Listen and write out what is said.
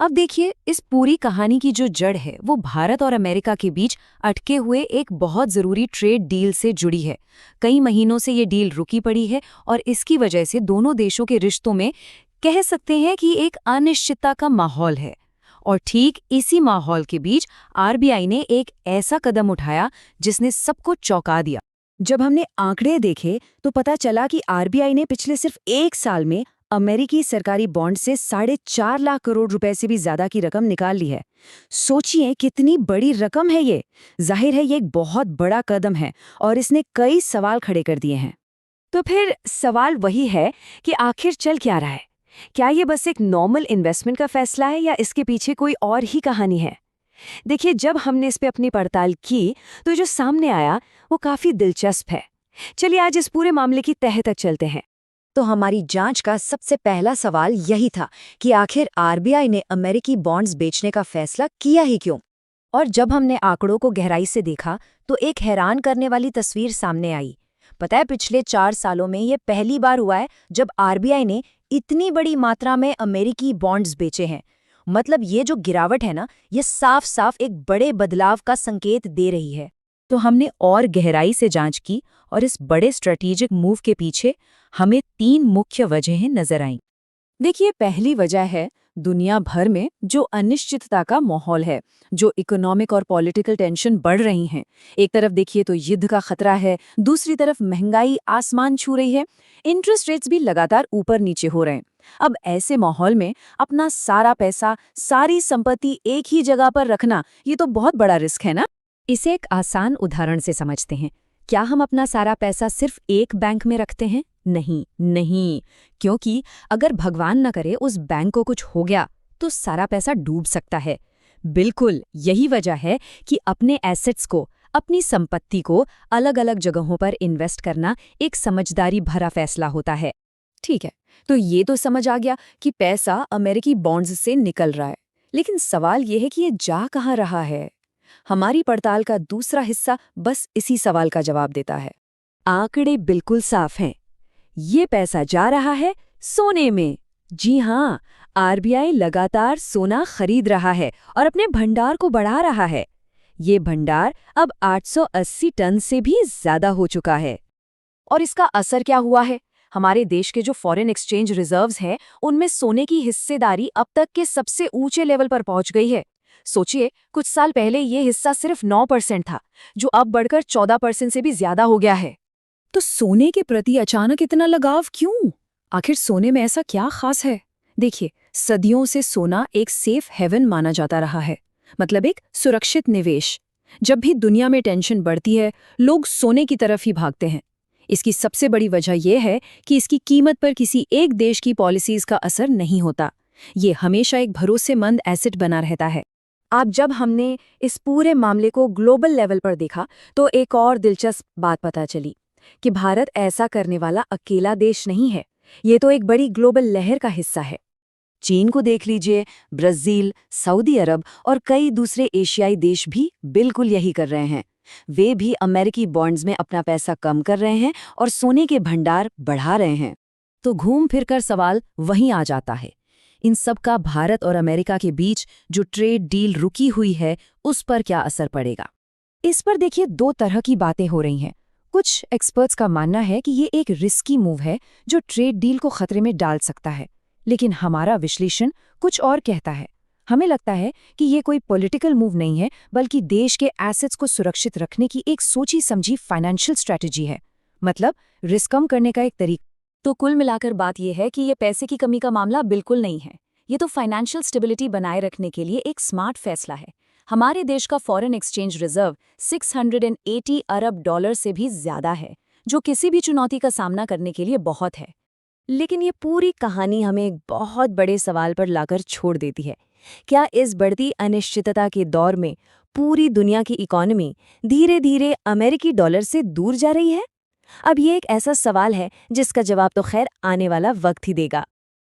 अब देखिए, इस पूरी कहानी की जो जड़ है वो भारत और अमेरिका के बीच अटके हुए एक बहुत जरूरी ट्रेड डील से जुड़ी है। कई महीनों से ये डील रुकी पड़ी है और इसकी वजह से दोनों देशों के रिश्तों में कह सकते हैं कि एक अनिश्चितता का माहौल है। और ठीक इसी माहौल के बीच आरबीआई ने एक ऐसा कदम उठाया जिसने सबको चौंका दिया। जब हमने आंकड़े देखे तो पता चला कि आरबीआई ने पिछले सिर्फ 1 साल में अमेरिकी सरकारी बॉन्ड से 4.5 लाख करोड़ रुपए से भी ज्यादा की रकम निकाल ली है। सोचिए कितनी बड़ी रकम है ये। जाहिर है ये एक बहुत बड़ा कदम है और इसने कई सवाल खड़े कर दिए हैं। तो फिर सवाल वही है कि आखिर चल क्या रहा है? क्या ये बस एक नॉर्मल इन्वेस्टमेंट का फैसला है या इसके पीछे कोई और ही कहानी है? देखिए, जब हमने इस पे अपनी पड़ताल की तो जो सामने आया वो काफी दिलचस्प है। चलिए आज इस पूरे मामले की तह तक चलते हैं। तो हमारी जांच का सबसे पहला सवाल यही था कि आखिर आरबीआई ने अमेरिकी बॉन्ड्स बेचने का फैसला किया ही क्यों? और जब हमने आंकड़ों को गहराई से देखा तो एक हैरान करने वाली तस्वीर सामने आई। पता है, पिछले 4 सालों में ये पहली बार हुआ है जब आरबीआई ने इतनी बड़ी मात्रा में अमेरिकी बॉन्ड्स बेचे हैं। मतलब ये जो गिरावट है ना, ये साफ साफ एक बड़े बदलाव का संकेत दे रही है। तो हमने और गहराई से जांच की और इस बड़े स्ट्रेटेजिक मूव के पीछे हमें 3 मुख्य वजहें नजर आईं। देखिए, पहली वजह है दुनिया भर में जो अनिश्चितता का माहौल है, जो इकोनॉमिक और पॉलिटिकल टेंशन बढ़ रही हैं। एक तरफ देखिए तो युद्ध का खतरा है, दूसरी तरफ महंगाई आसमान छू रही है, इंटरेस्ट रेट्स भी लगातार ऊपर नीचे हो रहे हैं। अब ऐसे माहौल में अपना सारा पैसा, सारी संपत्ति एक ही जगह पर रखना, ये तो बहुत बड़ा रिस्क है ना। इसे एक आसान उदाहरण से समझते हैं। क्या हम अपना सारा पैसा सिर्फ एक बैंक में रखते हैं? नहीं नहीं, क्योंकि अगर भगवान न करे उस बैंक को कुछ हो गया तो सारा पैसा डूब सकता है। बिल्कुल यही वजह है कि अपने एसेट्स को, अपनी संपत्ति को अलग अलग जगहों पर इन्वेस्ट करना एक समझदारी भरा फैसला होता है। ठीक है, तो ये तो समझ आ गया कि पैसा अमेरिकी बॉन्ड्स से निकल रहा है, लेकिन सवाल ये है कि ये जा कहाँ रहा है? हमारी पड़ताल का दूसरा हिस्सा बस इसी सवाल का जवाब देता है। आंकड़े बिल्कुल साफ हैं। ये पैसा जा रहा है सोने में। जी हाँ, आरबीआई लगातार सोना खरीद रहा है और अपने भंडार को बढ़ा रहा है। ये भंडार अब 880 टन से भी ज्यादा हो चुका है। और इसका असर क्या हुआ है? हमारे देश के जो फॉरेन एक्सचेंज रिजर्व्स हैं, उनमें सोने की हिस्सेदारी अब तक के सबसे ऊंचे लेवल पर पहुंच गई है। सोचिए, कुछ साल पहले ये हिस्सा सिर्फ 9% था, जो अब बढ़कर 14% से भी ज्यादा हो गया है। तो सोने के प्रति अचानक इतना लगाव क्यों? आखिर सोने में ऐसा क्या खास है? देखिए, सदियों से सोना एक सेफ हेवन माना जाता रहा है, मतलब एक सुरक्षित निवेश। जब भी दुनिया में टेंशन बढ़ती है, लोग सोने की तरफ ही भागते हैं। इसकी सबसे बड़ी वजह यह है कि इसकी कीमत पर किसी एक देश की पॉलिसीज का असर नहीं होता। ये हमेशा एक भरोसेमंद एसेट बना रहता है। अब जब हमने इस पूरे मामले को ग्लोबल लेवल पर देखा तो एक और दिलचस्प बात पता चली कि भारत ऐसा करने वाला अकेला देश नहीं है। ये तो एक बड़ी ग्लोबल लहर का हिस्सा है। चीन को देख लीजिए, ब्राजील, सऊदी अरब और कई दूसरे एशियाई देश भी बिल्कुल यही कर रहे हैं। वे भी अमेरिकी बॉन्ड्स में अपना पैसा कम कर रहे हैं और सोने के भंडार बढ़ा रहे हैं। तो घूम फिर कर सवाल वहीं आ जाता है, इन सब का भारत और अमेरिका के बीच जो ट्रेड डील रुकी हुई है, उस पर क्या असर पड़ेगा? इस पर देखिए 2 तरह की बातें हो रही हैं। कुछ एक्सपर्ट्स का मानना है कि ये एक रिस्की मूव है जो ट्रेड डील को खतरे में डाल सकता है, लेकिन हमारा विश्लेषण कुछ और कहता है। हमें लगता है कि ये कोई पॉलिटिकल मूव नहीं है, बल्कि देश के एसेट्स को सुरक्षित रखने की एक सोची समझी फाइनेंशियल स्ट्रैटेजी है, मतलब रिस्क कम करने का एक तरीका। तो कुल मिलाकर बात यह है कि ये पैसे की कमी का मामला बिल्कुल नहीं है। ये तो फाइनेंशियल स्टेबिलिटी बनाए रखने के लिए एक स्मार्ट फैसला है। हमारे देश का फॉरेन एक्सचेंज रिजर्व 680 अरब डॉलर से भी ज्यादा है, जो किसी भी चुनौती का सामना करने के लिए बहुत है। लेकिन ये पूरी कहानी हमें एक बहुत बड़े सवाल पर लाकर छोड़ देती है। क्या इस बढ़ती अनिश्चितता के दौर में पूरी दुनिया की इकोनॉमी धीरे धीरे अमेरिकी डॉलर से दूर जा रही है? अब ये एक ऐसा सवाल है जिसका जवाब तो खैर आने वाला वक्त ही देगा।